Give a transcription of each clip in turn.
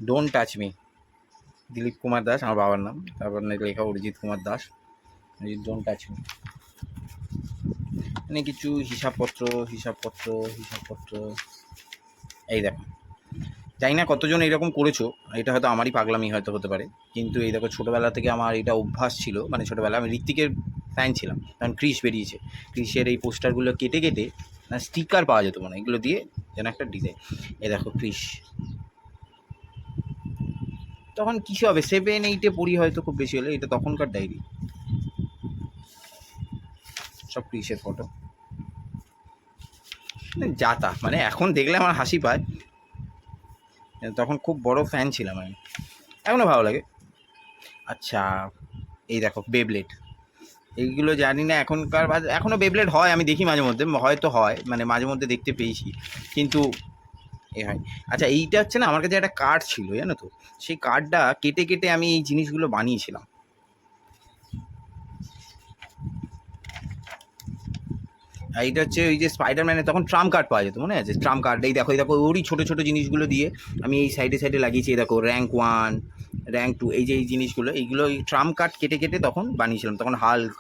Don't touch me, Dilip Kumar Das আমার বাবার নাম, তারপর লেখা Arijit Kumar Das, don't touch me. মানে কিছু হিসাবপত্র হিসাবপত্র হিসাবপত্র। এই দেখো, জানি না কতজন এরকম করেছো, এটা হয়তো আমারই পাগলামি হয়তো হতে পারে, কিন্তু এই দেখো ছোটোবেলা থেকে আমার এটা অভ্যাস ছিল, মানে ছোটোবেলা আমি ঋত্বিকের ফ্যান ছিলাম, কারণ ক্রিশ বেরিয়েছে, ক্রিশের এই পোস্টারগুলো কেটে কেটে না স্টিকার পাওয়া যেত, মানে এগুলো দিয়ে যেন একটা ডিজাইন। এই দেখো ক্রিশ, তখন কিছু হবে 7-8 পড়ি হয়তো খুব বেশি হলে, এটা তখনকার ডায়েরি, সব ক্রিশের ফটো, যাতা, মানে এখন দেখলে আমার হাসি পায়, তখন খুব বড় ফ্যান ছিলাম আমি, এখনও ভালো লাগে। আচ্ছা, এই দেখো বেবলেট, এইগুলো জানি না এখনকার, এখনও বেবলেট হয়, আমি দেখি মাঝে মধ্যে, হয়তো হয়, মানে মাঝে মধ্যে দেখতে পেয়েছি, কিন্তু এ হয়। আচ্ছা, এইটা হচ্ছে না, আমার কাছে একটা কার্ড ছিল জানো তো, সেই কার্ডটা কেটে কেটে আমি এই জিনিসগুলো বানিয়েছিলাম। এইটা হচ্ছে ওই যে স্পাইডারম্যানের তখন ট্রাম্প কার্ড পাওয়া যেত, মনে আছে ট্রাম্প কার্ড, এই দেখো, এই দেখো ওরই ছোটো ছোটো জিনিসগুলো দিয়ে আমি এই সাইডে সাইডে লাগিয়েছি, এই দেখো র্যাঙ্ক 1 র্যাঙ্ক 2, এই যে এই জিনিসগুলো, এইগুলো এই ট্রাম্প কার্ড কেটে কেটে তখন বানিয়েছিলাম, তখন হাল্ক,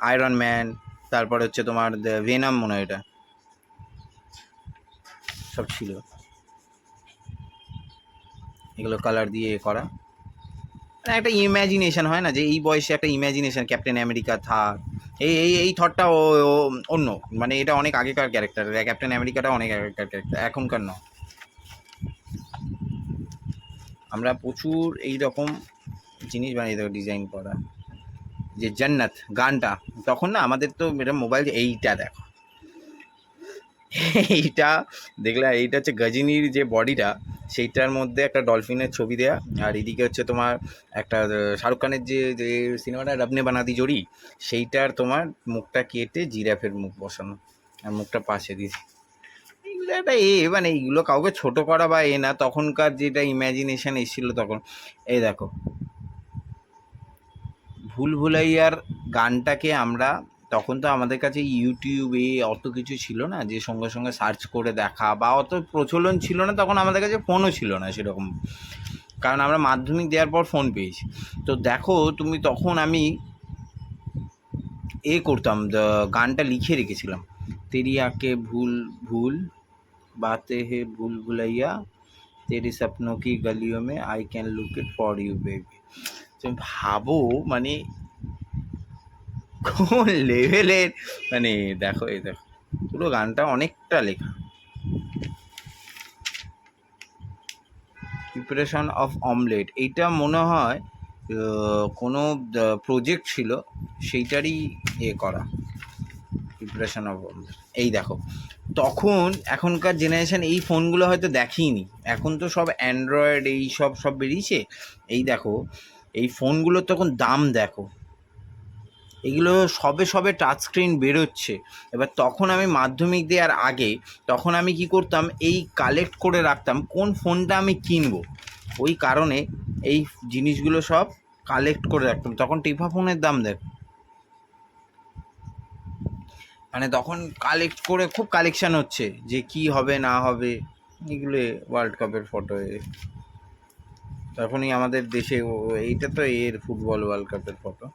আয়রন ম্যান, তারপর হচ্ছে তোমার ভেনাম মনে হয়, এটা সব ছিল, এগুলো কালার দিয়ে করা, মানে একটা ইম্যাজিনেশন হয় না, যে এই বয়সে একটা ইম্যাজিনেশন, ক্যাপ্টেন আমেরিকা থাক, এই থটটা অন্য, মানে এটা অনেক আগেকার ক্যারেক্টার, ক্যাপ্টেন আমেরিকাটা অনেক আগেকার ক্যারেক্টার, এখনকার নয়। আমরা প্রচুর এই রকম জিনিস বানিয়ে দেবো, ডিজাইন করা, যে জান্নাত গানটা, তখন না আমাদের তো এটা মোবাইল, এইটা দেখো, এইটা দেখলে, এইটা হচ্ছে গজনীর যে বডিটা, সেইটার মধ্যে একটা ডলফিনের ছবি দেয়া, আর এদিকে হচ্ছে তোমার একটা শাহরুখ খানের যে যে সিনেমাটা রবনে বানাদি জোড়ি, সেইটার তোমার মুখটা কেটে জিরাফের মুখ বসানো, আর মুখটা পাশে দিয়েছি। এইগুলো একটা মানে এইগুলো কাউকে ছোট করা বা না, তখনকার যেটা ইম্যাজিনেশন এসেছিল তখন। এই দেখো, ভুল ভুলাইয়ার গানটাকে আমরা, তখন তো আমাদের কাছে ইউটিউবে অত কিছু ছিল না যে সঙ্গে সঙ্গে সার্চ করে দেখা, বা অত প্রচলন ছিল না, তখন আমাদের কাছে ফোনও ছিল না সেরকম, কারণ আমরা মাধ্যমিক দেওয়ার পর ফোন পেয়েছি। তো দেখো তুমি, তখন আমি করতাম, গানটা লিখে রেখেছিলাম, তেরি আঁকে ভুল ভুল বাতে হে ভুল ভুলাইয়া, তেরি সপনো কি গলিও মে I can look it for you baby. তুমি ভাবো মানে কোন লেভেলের, মানে দেখো, এই দেখো পুরো গানটা অনেকটা লেখা। প্রিপারেশন অফ অমলেট, এইটা মনে হয় কোনো প্রজেক্ট ছিল, সেইটারই করা, প্রিপারেশন অফ অমলেট। এই দেখো, তখন এখনকার জেনারেশান এই ফোনগুলো হয়তো দেখিনি, এখন তো সব অ্যান্ড্রয়েড এই সব সব বেরিয়েছে। এই দেখো, এই ফোনগুলোর তখন দাম দেখো, এগুলো সবে সবে টাচ স্ক্রিন বেরোচ্ছে। এবার তখন আমি মাধ্যমিক দেওয়ার আগে, তখন আমি কি করতাম, এই কালেক্ট করে রাখতাম কোন ফোনটা আমি কিনবো, ওই কারণে এই জিনিসগুলো সব কালেক্ট করে রাখতাম। তখন টিপা ফোনের দাম দেখ, মানে তখন কালেক্ট করে খুব কালেকশান হচ্ছে, যে কি হবে না হবে, এগুলো ওয়ার্ল্ড কাপের ফটো, তখনই আমাদের দেশে এইটা তো ফুটবল ওয়ার্ল্ড কাপের ফটো,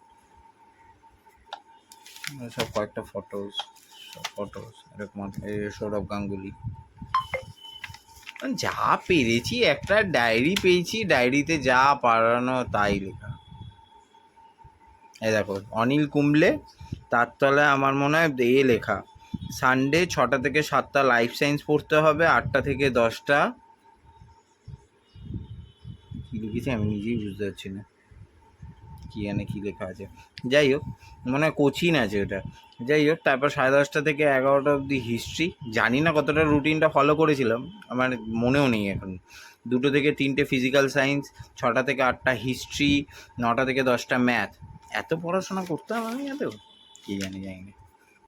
সব কয়েকটা ফটোস এরকম, সৌরভ গাঙ্গুলি, যা পেরেছি, একটা ডায়েরি পেয়েছি, ডায়েরিতে যা পারানো তাই লেখা। এই দেখো অনিল কুম্বলে, তার তলায় আমার মনে হয় লেখা, সানডে 6টা থেকে 7টা লাইফ সায়েন্স পড়তে হবে, 8টা থেকে 10টা, কী লিখেছি আমি নিজেই বুঝতে পারছি না, কী জানে কী লেখা আছে, যাই হোক মনে হয় কোচিন আছে ওটা, যাই হোক। তারপর 10:30 থেকে 11টা অবধি হিস্ট্রি, জানি না কতটা রুটিনটা ফলো করেছিলাম, আমার মনেও নেই এখন। 2টো থেকে 3টে ফিজিক্যাল সায়েন্স, 6টা থেকে 8টা হিস্ট্রি, 9টা থেকে 10টা ম্যাথ। এত পড়াশোনা করতাম আমি, এত কী জানি না।